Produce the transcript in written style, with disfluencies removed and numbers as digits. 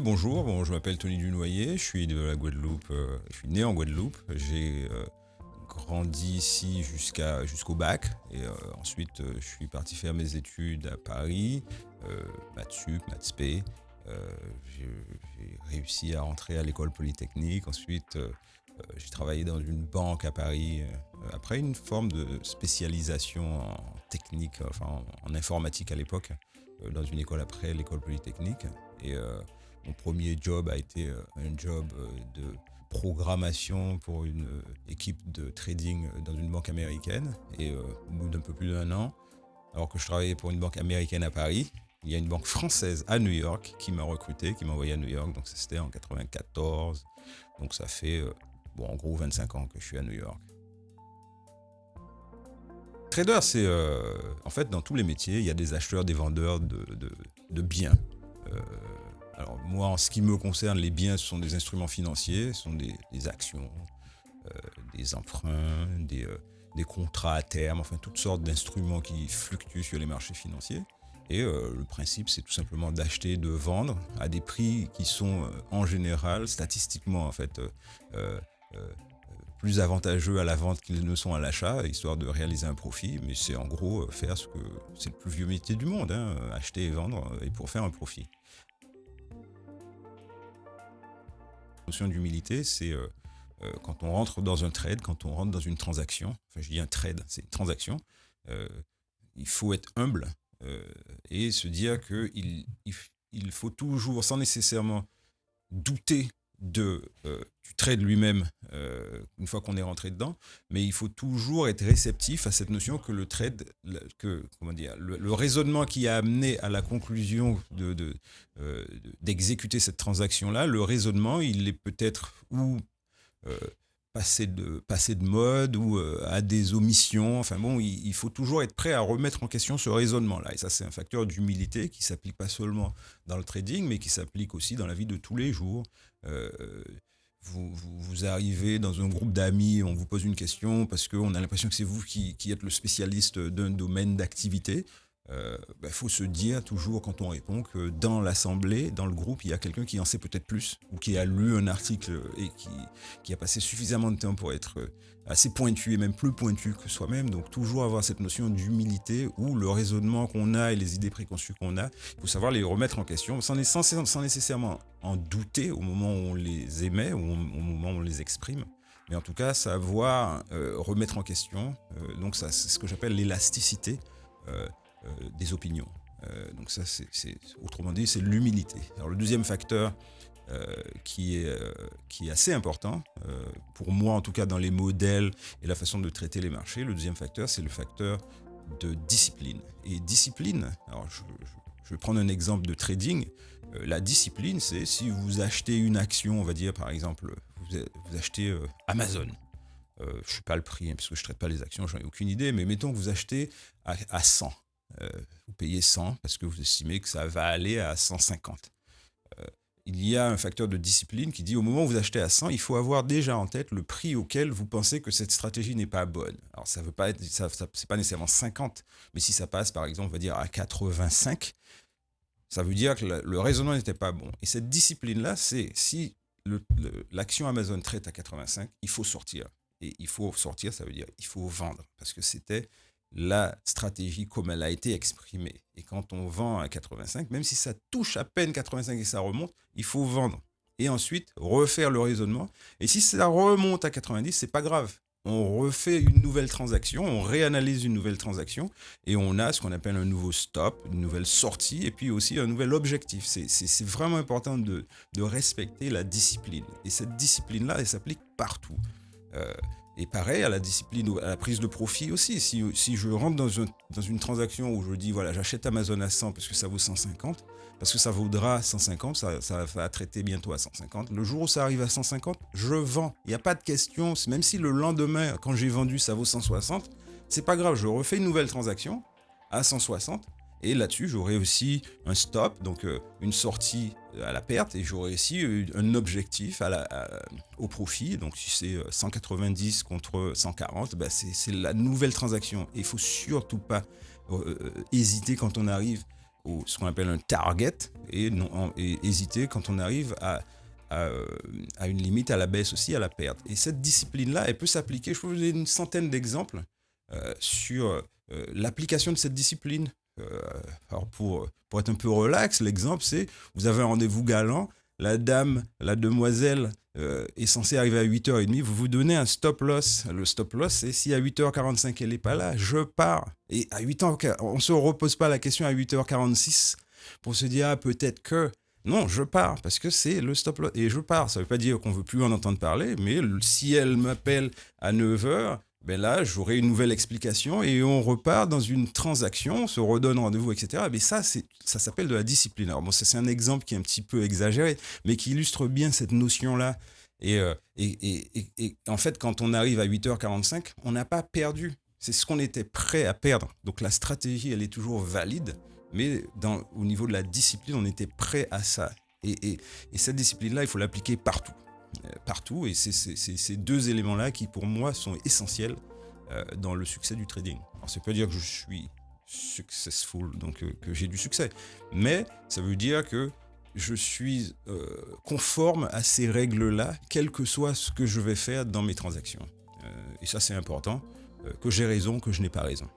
bonjour. Bon, je m'appelle Tony Dunoyer, je suis de la Guadeloupe, je suis né en Guadeloupe. J'ai grandi ici jusqu'au bac et ensuite je suis parti faire mes études à Paris, maths sup, maths spé. Euh, j'ai réussi à rentrer à l'école polytechnique. Ensuite, j'ai travaillé dans une banque à Paris. Après une forme de spécialisation en technique, enfin en informatique à l'époque, dans une école après l'école polytechnique. Et mon premier job a été un job de programmation pour une équipe de trading dans une banque américaine. Et au bout d'un peu plus d'un an, alors que je travaillais pour une banque américaine à Paris, il y a une banque française à New York qui m'a recruté, qui m'a envoyé à New York. Donc c'était en 94. Donc ça fait en gros 25 ans que je suis à New York. Trader, c'est en fait dans tous les métiers, il y a des acheteurs, des vendeurs de biens. Euh, alors moi, en ce qui me concerne, les biens, ce sont des instruments financiers, ce sont des actions, des emprunts, des contrats à terme, enfin toutes sortes d'instruments qui fluctuent sur les marchés financiers. Et le principe, c'est tout simplement d'acheter, de vendre à des prix qui sont en général, statistiquement en fait, plus avantageux à la vente qu'ils ne sont à l'achat, histoire de réaliser un profit. Mais c'est en gros faire ce que c'est le plus vieux métier du monde, hein, acheter et vendre, et pour faire un profit. La notion d'humilité, c'est quand on rentre dans un trade, quand on rentre dans une transaction, enfin je dis un trade, c'est une transaction, euh, il faut être humble et se dire qu'il faut toujours, sans nécessairement douter du trade lui-même une fois qu'on est rentré dedans, mais il faut toujours être réceptif à cette notion que le trade, le raisonnement qui a amené à la conclusion d'exécuter cette transaction-là, le raisonnement, il est peut-être ou euh, passer de mode ou à des omissions. Enfin bon, il faut toujours être prêt à remettre en question ce raisonnement-là. Et ça, c'est un facteur d'humilité qui s'applique pas seulement dans le trading, mais qui s'applique aussi dans la vie de tous les jours. Euh, vous arrivez dans un groupe d'amis, on vous pose une question parce qu'on a l'impression que c'est vous qui êtes le spécialiste d'un domaine d'activité. Faut se dire toujours quand on répond que dans l'assemblée, dans le groupe, il y a quelqu'un qui en sait peut-être plus ou qui a lu un article et qui a passé suffisamment de temps pour être assez pointu et même plus pointu que soi-même. Donc toujours avoir cette notion d'humilité où le raisonnement qu'on a et les idées préconçues qu'on a, il faut savoir les remettre en question sans nécessairement en douter au moment où on les émet ou au moment où on les exprime. Mais en tout cas, savoir remettre en question. Donc ça, c'est ce que j'appelle l'élasticité des opinions. Donc ça, autrement dit, c'est l'humilité. Alors le deuxième facteur qui est assez important, pour moi en tout cas dans les modèles et la façon de traiter les marchés, le deuxième facteur, c'est le facteur de discipline. Et discipline, alors je vais prendre un exemple de trading. La discipline, c'est si vous achetez une action, on va dire par exemple, vous achetez Amazon. Je ne sais pas le prix, parce que je ne traite pas les actions, j'en ai aucune idée, mais mettons que vous achetez à 100. Vous payez 100 parce que vous estimez que ça va aller à 150. Il y a un facteur de discipline qui dit au moment où vous achetez à 100, il faut avoir déjà en tête le prix auquel vous pensez que cette stratégie n'est pas bonne. Alors ça veut pas être, c'est pas nécessairement 50, mais si ça passe par exemple, on va dire à 85, ça veut dire que le raisonnement n'était pas bon. Et cette discipline-là, c'est si l'action Amazon traite à 85, il faut sortir. Et il faut sortir, ça veut dire il faut vendre, parce que c'était la stratégie comme elle a été exprimée. Et quand on vend à 85, même si ça touche à peine 85 et ça remonte, il faut vendre. Et ensuite, refaire le raisonnement. Et si ça remonte à 90, c'est pas grave. On refait une nouvelle transaction, on réanalyse une nouvelle transaction et on a ce qu'on appelle un nouveau stop, une nouvelle sortie et puis aussi un nouvel objectif. C'est vraiment important de respecter la discipline. Et cette discipline-là, elle s'applique partout. Et pareil, à la discipline, à la prise de profit aussi. Si je rentre dans une transaction où je dis, voilà, j'achète Amazon à 100 parce que ça vaut 150, parce que ça vaudra 150, ça va traiter bientôt à 150. Le jour où ça arrive à 150, je vends. Il n'y a pas de question. Même si le lendemain, quand j'ai vendu, ça vaut 160, c'est pas grave. Je refais une nouvelle transaction à 160. Et là-dessus, j'aurai aussi un stop, donc une sortie à la perte, et j'aurai aussi un objectif au profit. Donc si c'est 190 contre 140, ben c'est la nouvelle transaction. Et il ne faut surtout pas hésiter quand on arrive ce qu'on appelle un target et hésiter quand on arrive à une limite, à la baisse aussi, à la perte. Et cette discipline-là, elle peut s'appliquer, je peux vous donner une centaine d'exemples sur l'application de cette discipline. Alors pour être un peu relax, l'exemple c'est, vous avez un rendez-vous galant, la demoiselle est censée arriver à 8h30, vous vous donnez un stop loss. Le stop loss, c'est si à 8h45 elle n'est pas là, je pars. Et à 8h, on ne se repose pas la question à 8h46 pour se dire, ah, peut-être que... Non, je pars, parce que c'est le stop loss. Et je pars, ça ne veut pas dire qu'on ne veut plus en entendre parler, mais si elle m'appelle à 9h, ben là, j'aurai une nouvelle explication et on repart dans une transaction, on se redonne rendez-vous, etc. Mais ça s'appelle de la discipline. Alors bon, ça, c'est un exemple qui est un petit peu exagéré, mais qui illustre bien cette notion-là. Et en fait, quand on arrive à 8h45, on n'a pas perdu. C'est ce qu'on était prêt à perdre. Donc la stratégie, elle est toujours valide, mais au niveau de la discipline, on était prêt à ça. Et cette discipline-là, il faut l'appliquer partout. Partout, et c'est ces deux éléments-là qui, pour moi, sont essentiels dans le succès du trading. Alors, ça ne veut pas dire que je suis successful, donc que j'ai du succès, mais ça veut dire que je suis conforme à ces règles-là, quel que soit ce que je vais faire dans mes transactions. Et ça, c'est important, que j'ai raison, que je n'ai pas raison.